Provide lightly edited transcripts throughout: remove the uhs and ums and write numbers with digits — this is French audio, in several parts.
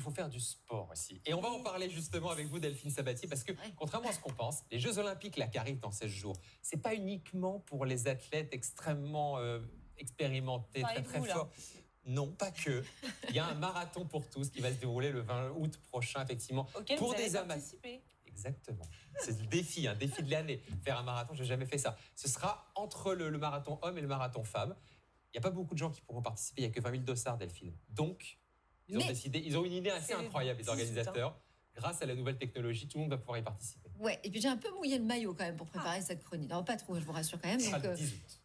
il faut faire du sport aussi. Et on va en parler justement avec vous, Delphine Sabatier, parce que contrairement à ce qu'on pense, les Jeux Olympiques là, qui arrivent dans 16 jours, c'est pas uniquement pour les athlètes extrêmement expérimentés, très forts. Non, pas que. Il y a un marathon pour tous qui va se dérouler le 20 août prochain, effectivement. Auquel pour vous allez des amateurs. Exactement. C'est le défi, un défi de l'année. Faire un marathon, j'ai jamais fait ça. Ce sera entre le marathon homme et le marathon femme. Il n'y a pas beaucoup de gens qui pourront participer. Il n'y a que 20 000 dossards, Delphine. Donc, ils ont décidé. Ils ont une idée assez incroyable, les organisateurs. Grâce à la nouvelle technologie, tout le monde va pouvoir y participer. Ouais, et puis j'ai un peu mouillé le maillot quand même pour préparer cette chronique. Non, pas trop, je vous rassure quand même. Ce sera le 10 août.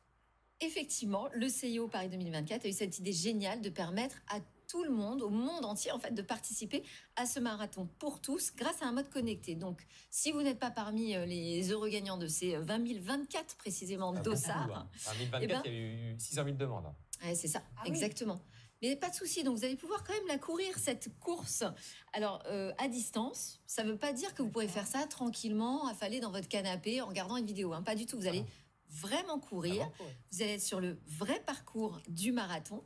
Effectivement, le CIO Paris 2024 a eu cette idée géniale de permettre à tout le monde, au monde entier en fait, de participer à ce marathon pour tous grâce à un mode connecté. Donc, si vous n'êtes pas parmi les heureux gagnants de ces 20 024 précisément dossards, 20 024, il y a eu 600 000 demandes. Ouais, c'est ça, exactement. Mais pas de souci, donc vous allez pouvoir quand même la courir, cette course. Alors, à distance, ça ne veut pas dire que vous pourrez faire ça tranquillement, affalé dans votre canapé en regardant une vidéo. Hein. Pas du tout, vous allez vraiment courir. Vous allez être sur le vrai parcours du marathon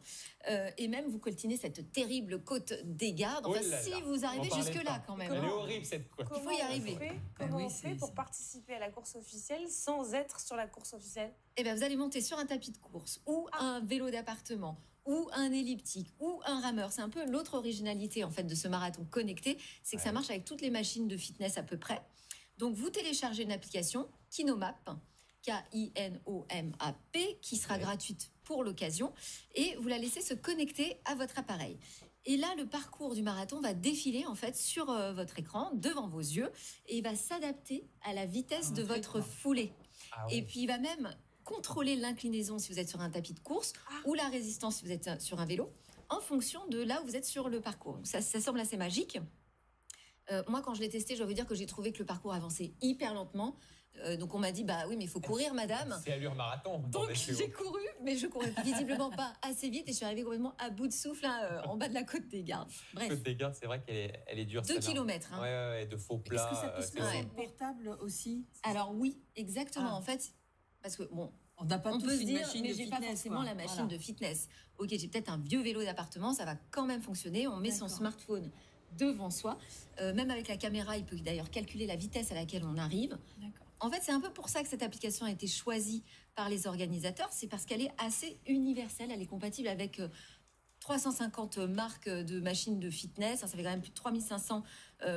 et même vous coltinez cette terrible côte des Gardes. Enfin, si vous arrivez jusque-là quand même. Elle est horrible cette côte. Il faut y arriver. Comment on fait pour participer à la course officielle sans être sur la course officielle? Eh bien, vous allez monter sur un tapis de course ou un vélo d'appartement ou un elliptique ou un rameur. C'est un peu l'autre originalité en fait de ce marathon connecté, c'est que ça marche avec toutes les machines de fitness à peu près. Donc, vous téléchargez une application Kinomap, Kinomap, qui sera gratuite pour l'occasion, et vous la laissez se connecter à votre appareil. Et là, le parcours du marathon va défiler en fait sur votre écran, devant vos yeux, et il va s'adapter à la vitesse de votre foulée. Et puis, il va même contrôler l'inclinaison si vous êtes sur un tapis de course ou la résistance si vous êtes sur un vélo, en fonction de là où vous êtes sur le parcours. Donc ça semble assez magique. Moi, quand je l'ai testé, je dois vous dire que j'ai trouvé que le parcours avançait hyper lentement. Donc, on m'a dit, bah oui, mais il faut courir, madame. C'est allure marathon. Donc, j'ai couru, mais je courais visiblement pas assez vite et je suis arrivée complètement à bout de souffle là, en bas de la côte des Gardes. Bref. Côte des Gardes, c'est vrai qu'elle est dure. 2 kilomètres. Hein. Ouais, de faux plats. Est-ce que ça peut se faire portable aussi? Alors, oui, exactement. En fait, parce que bon. On n'a pas on tous peut se une dire, machine mais de j'ai fitness, pas forcément la machine de fitness. Ok, j'ai peut-être un vieux vélo d'appartement, ça va quand même fonctionner. On met son smartphone devant soi. Même avec la caméra, il peut d'ailleurs calculer la vitesse à laquelle on arrive. En fait, c'est un peu pour ça que cette application a été choisie par les organisateurs. C'est parce qu'elle est assez universelle. Elle est compatible avec 350 marques de machines de fitness. Ça fait quand même plus de 3500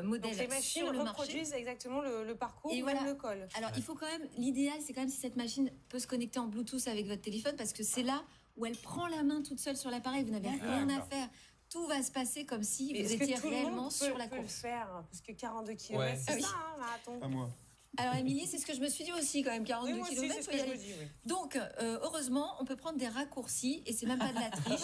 modèles. Donc les machines sur le reproduisent marché. Exactement le parcours et ou voilà. le col. Alors, il faut quand même, l'idéal, c'est quand même si cette machine peut se connecter en Bluetooth avec votre téléphone, parce que c'est là où elle prend la main toute seule sur l'appareil. Vous n'avez rien à faire. Tout va se passer comme si vous étiez réellement sur la course. Le faire, parce que 42 km, c'est ça, un marathon. Pas moi. Alors, Émilie, c'est ce que je me suis dit aussi, quand même, 42 km. C'est ce que je me dis, Donc, heureusement, on peut prendre des raccourcis et c'est même pas de la triche.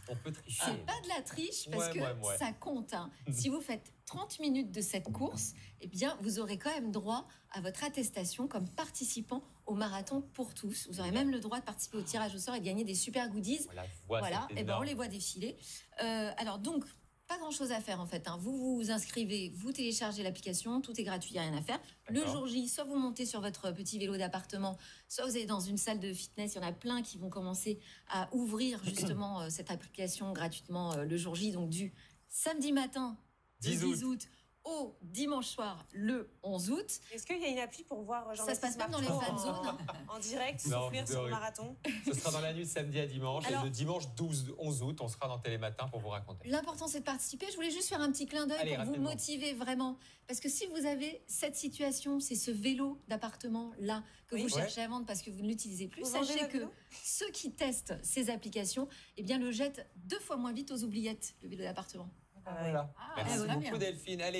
On peut tricher. C'est pas de la triche parce que ça compte. Hein. Si vous faites 30 minutes de cette course, eh bien, vous aurez quand même droit à votre attestation comme participant au marathon pour tous. Vous aurez même le droit de participer au tirage au sort et de gagner des super goodies. Voilà, et ben on les voit défiler. Alors donc, pas grand-chose à faire en fait. Hein. Vous vous inscrivez, vous téléchargez l'application, tout est gratuit, il n'y a rien à faire. Le jour J, soit vous montez sur votre petit vélo d'appartement, soit vous allez dans une salle de fitness. Il y en a plein qui vont commencer à ouvrir justement cette application gratuitement le jour J, donc du samedi matin, 10 août au dimanche soir, le 11 août. Est-ce qu'il y a une appli pour voir ça se passe même dans les fan zones en direct, souffrir sur le marathon? Ce sera dans la nuit de samedi à dimanche. Et le dimanche 11 août, on sera dans Télématin pour vous raconter. L'important, c'est de participer. Je voulais juste faire un petit clin d'œil pour vous motiver vraiment. Parce que si vous avez cette situation, c'est ce vélo d'appartement-là que vous cherchez à vendre parce que vous ne l'utilisez plus, sachez que ceux qui testent ces applications, eh bien, le jettent 2 fois moins vite aux oubliettes, le vélo d'appartement. Merci beaucoup, Delphine. Allez.